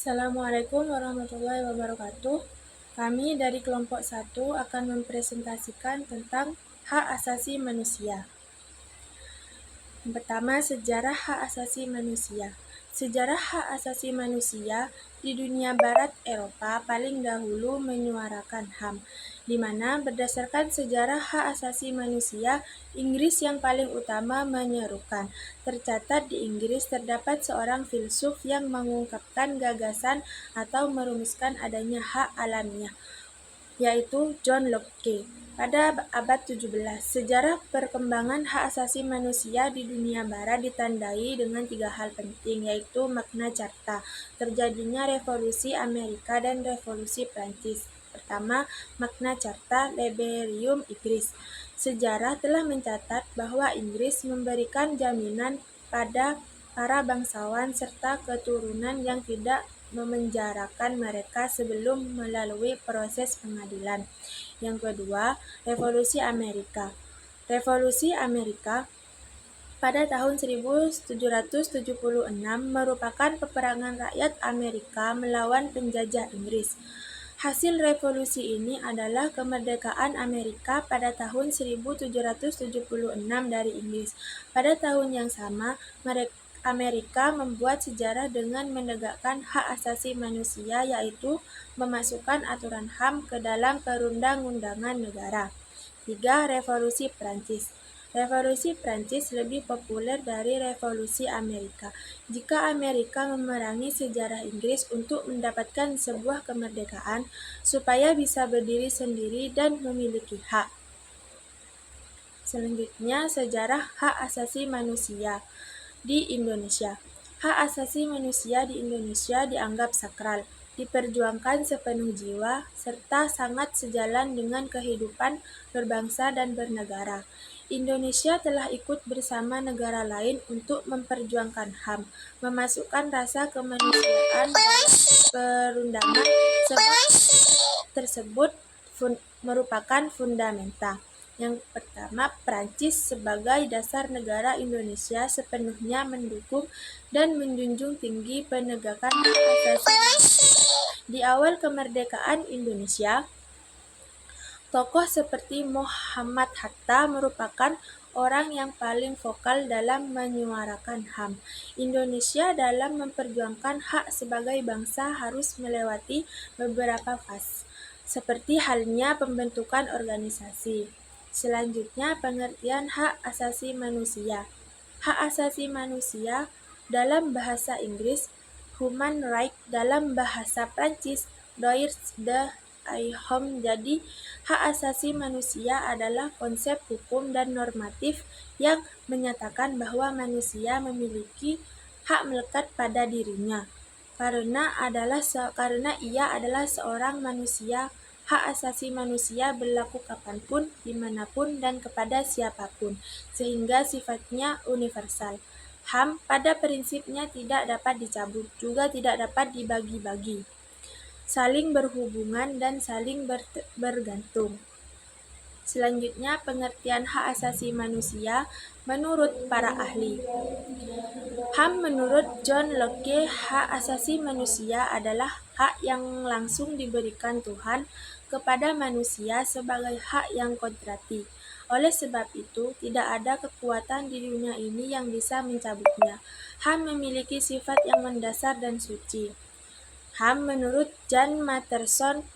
Assalamualaikum warahmatullahi wabarakatuh. Kami dari kelompok 1 akan mempresentasikan tentang hak asasi manusia. Yang pertama, sejarah hak asasi manusia. Sejarah hak asasi manusia di dunia barat Eropa paling dahulu menyuarakan HAM, di mana berdasarkan sejarah hak asasi manusia, Inggris yang paling utama menyerukan. Tercatat di Inggris terdapat seorang filsuf yang mengungkapkan gagasan atau merumuskan adanya hak alamiah, yaitu John Locke. Pada abad 17, sejarah perkembangan hak asasi manusia di dunia barat ditandai dengan 3 hal penting, yaitu Magna Carta, terjadinya Revolusi Amerika dan Revolusi Prancis. Pertama, Magna Carta Liberium Inggris. Sejarah telah mencatat bahwa Inggris memberikan jaminan pada para bangsawan serta keturunan yang tidak memenjarakan mereka sebelum melalui proses pengadilan. Yang kedua, Revolusi Amerika. Revolusi Amerika pada tahun 1776 merupakan peperangan rakyat Amerika melawan penjajah Inggris. Hasil revolusi ini adalah kemerdekaan Amerika pada tahun 1776 dari Inggris. Pada tahun yang sama, Amerika membuat sejarah dengan menegakkan hak asasi manusia, yaitu memasukkan aturan HAM ke dalam perundang-undangan negara. 3. Revolusi Prancis. Revolusi Prancis lebih populer dari Revolusi Amerika. Jika Amerika memerangi sejarah Inggris untuk mendapatkan sebuah kemerdekaan, supaya bisa berdiri sendiri dan memiliki hak. Selanjutnya, sejarah hak asasi manusia di Indonesia. Hak asasi manusia di Indonesia dianggap sakral, diperjuangkan sepenuh jiwa, serta sangat sejalan dengan kehidupan berbangsa dan bernegara. Indonesia telah ikut bersama negara lain untuk memperjuangkan HAM, memasukkan rasa kemanusiaan dalam perundangan, sebab tersebut merupakan fundamental. Yang pertama, Prancis sebagai dasar negara Indonesia sepenuhnya mendukung dan menjunjung tinggi penegakan hak asasi manusia. Di awal kemerdekaan Indonesia, tokoh seperti Muhammad Hatta merupakan orang yang paling vokal dalam menyuarakan HAM. Indonesia dalam memperjuangkan hak sebagai bangsa harus melewati beberapa fase, seperti halnya pembentukan organisasi. Selanjutnya, pengertian hak asasi manusia. Hak asasi manusia dalam bahasa Inggris, human right, dalam bahasa Prancis, droits de l'homme. Jadi, hak asasi manusia adalah konsep hukum dan normatif yang menyatakan bahwa manusia memiliki hak melekat pada dirinya, karena ia adalah seorang manusia. Hak asasi manusia berlaku kapanpun, dimanapun, dan kepada siapapun, sehingga sifatnya universal. HAM pada prinsipnya tidak dapat dicabut, juga tidak dapat dibagi-bagi, saling berhubungan dan saling bergantung. Selanjutnya, pengertian hak asasi manusia menurut para ahli. HAM menurut John Locke, hak asasi manusia adalah hak yang langsung diberikan Tuhan kepada manusia sebagai hak yang kodrati. Oleh sebab itu, tidak ada kekuatan di dunia ini yang bisa mencabutnya. HAM memiliki sifat yang mendasar dan suci. HAM menurut Jan Matterson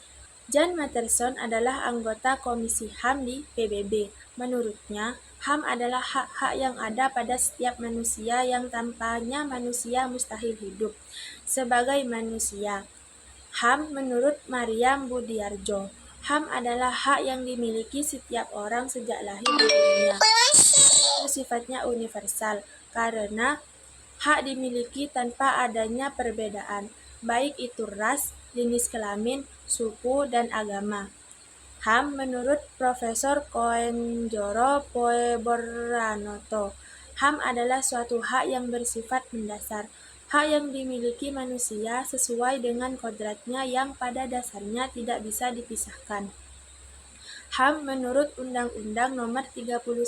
adalah anggota Komisi HAM di PBB. Menurutnya, HAM adalah hak-hak yang ada pada setiap manusia yang tanpanya manusia mustahil hidup sebagai manusia. HAM menurut Maryam Budiarjo, HAM adalah hak yang dimiliki setiap orang sejak lahir di dunia. Itu sifatnya universal, karena hak dimiliki tanpa adanya perbedaan, baik itu ras, jenis kelamin, suku, dan agama. HAM menurut Profesor Koenjoro Poeboranoto, HAM adalah suatu hak yang bersifat mendasar, hak yang dimiliki manusia sesuai dengan kodratnya yang pada dasarnya tidak bisa dipisahkan. HAM menurut Undang-Undang Nomor 39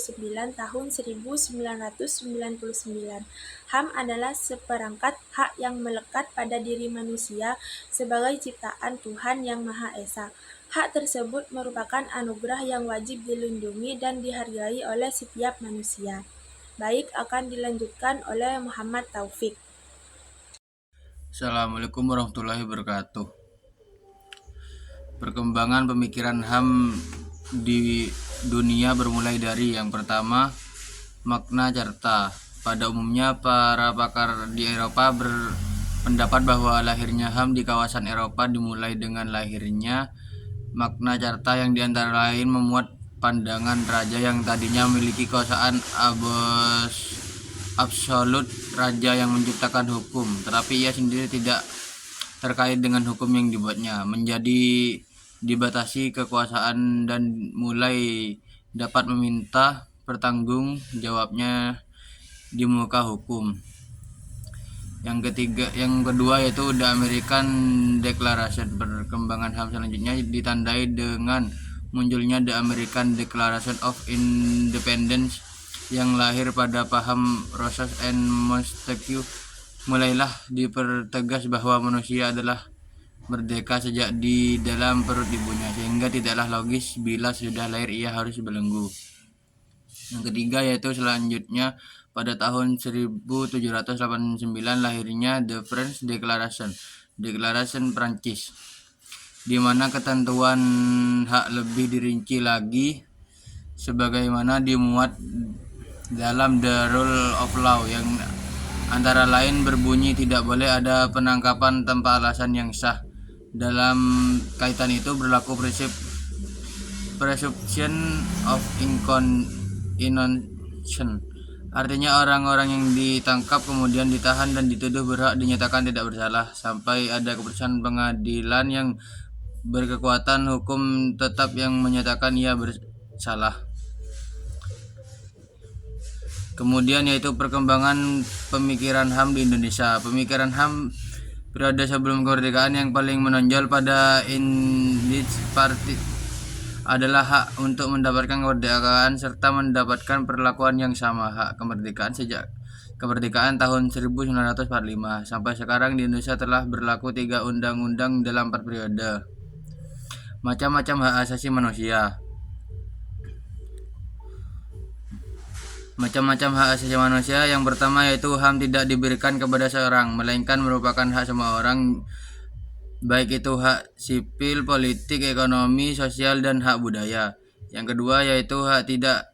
Tahun 1999. HAM adalah seperangkat hak yang melekat pada diri manusia sebagai ciptaan Tuhan Yang Maha Esa. Hak tersebut merupakan anugerah yang wajib dilindungi dan dihargai oleh setiap manusia. Baik, akan dilanjutkan oleh Muhammad Taufik. Assalamualaikum warahmatullahi wabarakatuh. Perkembangan pemikiran HAM di dunia bermulai dari yang pertama, Magna Carta. Pada umumnya para pakar di Eropa berpendapat bahwa lahirnya HAM di kawasan Eropa dimulai dengan lahirnya Magna Carta yang diantara lain memuat pandangan raja yang tadinya memiliki kekuasaan absolut, raja yang menciptakan hukum, tetapi ia sendiri tidak terkait dengan hukum yang dibuatnya, menjadi dibatasi kekuasaan dan mulai dapat meminta pertanggung jawabnya di muka hukum. Yang kedua yaitu The American Declaration. Perkembangan HAM selanjutnya ditandai dengan munculnya The American Declaration of Independence yang lahir pada paham Rosas and Montague. Mulailah dipertegas bahwa manusia adalah merdeka sejak di dalam perut ibunya, sehingga tidaklah logis bila sudah lahir ia harus belenggu. Yang ketiga yaitu selanjutnya pada tahun 1789 lahirnya The French Declaration, Deklarasi Prancis, di mana ketentuan hak lebih dirinci lagi sebagaimana dimuat dalam The Rule of Law, yang antara lain berbunyi tidak boleh ada penangkapan tanpa alasan yang sah. Dalam kaitan itu berlaku prinsip presumption of innocence. Artinya orang-orang yang ditangkap kemudian ditahan dan dituduh berhak dinyatakan tidak bersalah sampai ada keputusan pengadilan yang berkekuatan hukum tetap yang menyatakan ia bersalah. Kemudian yaitu perkembangan pemikiran HAM di Indonesia. Pemikiran HAM periode sebelum kemerdekaan yang paling menonjol pada Party adalah hak untuk mendapatkan kemerdekaan serta mendapatkan perlakuan yang sama. Hak kemerdekaan sejak kemerdekaan tahun 1945 sampai sekarang di Indonesia telah berlaku 3 undang-undang dalam 4 periode. Macam-macam hak asasi manusia. Macam-macam hak asasi manusia. Yang pertama yaitu HAM tidak diberikan kepada seorang, melainkan merupakan hak semua orang, baik itu hak sipil, politik, ekonomi, sosial, dan hak budaya. Yang kedua yaitu hak tidak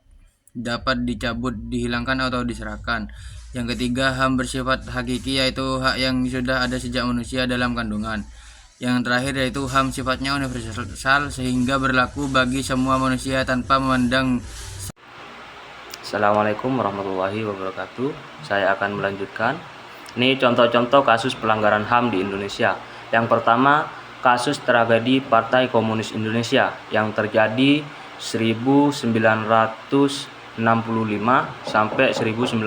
dapat dicabut, dihilangkan, atau diserahkan. Yang ketiga, HAM bersifat hakiki, yaitu hak yang sudah ada sejak manusia dalam kandungan. Yang terakhir yaitu HAM sifatnya universal sehingga berlaku bagi semua manusia tanpa memandang. Assalamualaikum warahmatullahi wabarakatuh. Saya akan melanjutkan. Ini contoh-contoh kasus pelanggaran HAM di Indonesia. Yang pertama, kasus tragedi Partai Komunis Indonesia yang terjadi 1965 sampai 1966.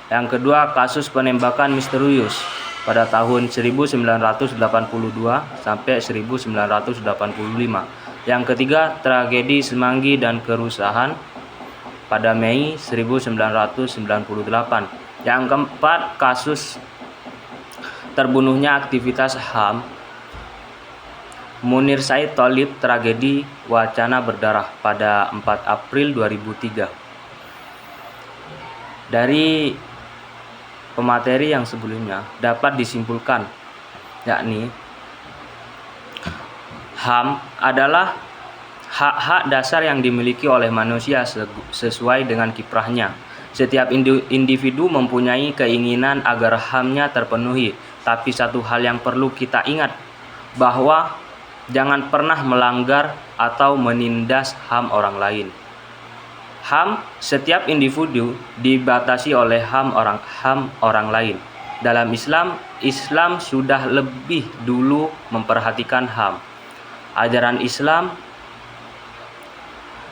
Yang kedua, kasus penembakan misterius pada tahun 1982 sampai 1985. Yang ketiga, tragedi Semanggi dan kerusuhan pada Mei 1998. Yang keempat, kasus terbunuhnya aktivitas HAM Munir Said Tholib, tragedi Wacana Berdarah pada 4 April 2003. Dari pemateri yang sebelumnya dapat disimpulkan, yakni HAM adalah hak-hak dasar yang dimiliki oleh manusia sesuai dengan kiprahnya. Setiap individu mempunyai keinginan agar HAM-nya terpenuhi, tapi satu hal yang perlu kita ingat, bahwa jangan pernah melanggar atau menindas HAM orang lain. HAM setiap individu dibatasi oleh HAM orang lain. Dalam Islam sudah lebih dulu memperhatikan HAM. Ajaran Islam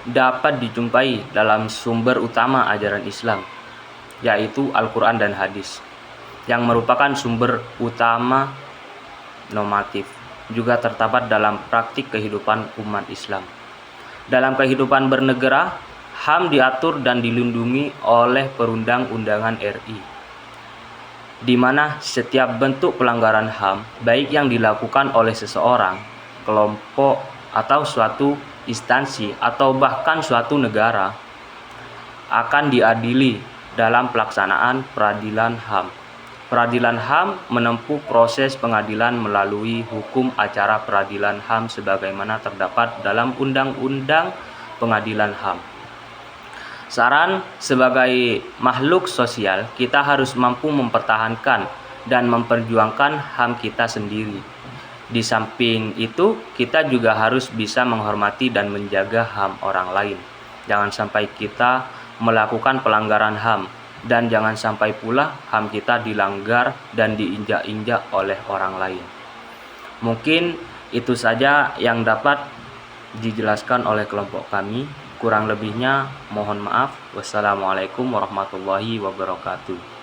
dapat dijumpai dalam sumber utama ajaran Islam, yaitu Al-Quran dan Hadis, yang merupakan sumber utama normatif. juga terdapat dalam praktik kehidupan umat Islam. Dalam kehidupan bernegara, HAM diatur dan dilindungi oleh Perundang-undangan RI, di mana setiap bentuk pelanggaran HAM, baik yang dilakukan oleh seseorang, kelompok, atau suatu instansi, atau bahkan suatu negara, akan diadili dalam pelaksanaan peradilan HAM. Peradilan HAM menempuh proses pengadilan melalui hukum acara peradilan HAM sebagaimana terdapat dalam Undang-Undang Pengadilan HAM. Saran, sebagai makhluk sosial, kita harus mampu mempertahankan dan memperjuangkan HAM kita sendiri. Di samping itu, kita juga harus bisa menghormati dan menjaga HAM orang lain. Jangan sampai kita melakukan pelanggaran HAM, dan jangan sampai pula HAM kita dilanggar dan diinjak-injak oleh orang lain. Mungkin itu saja yang dapat dijelaskan oleh kelompok kami. Kurang lebihnya mohon maaf. Wassalamualaikum warahmatullahi wabarakatuh.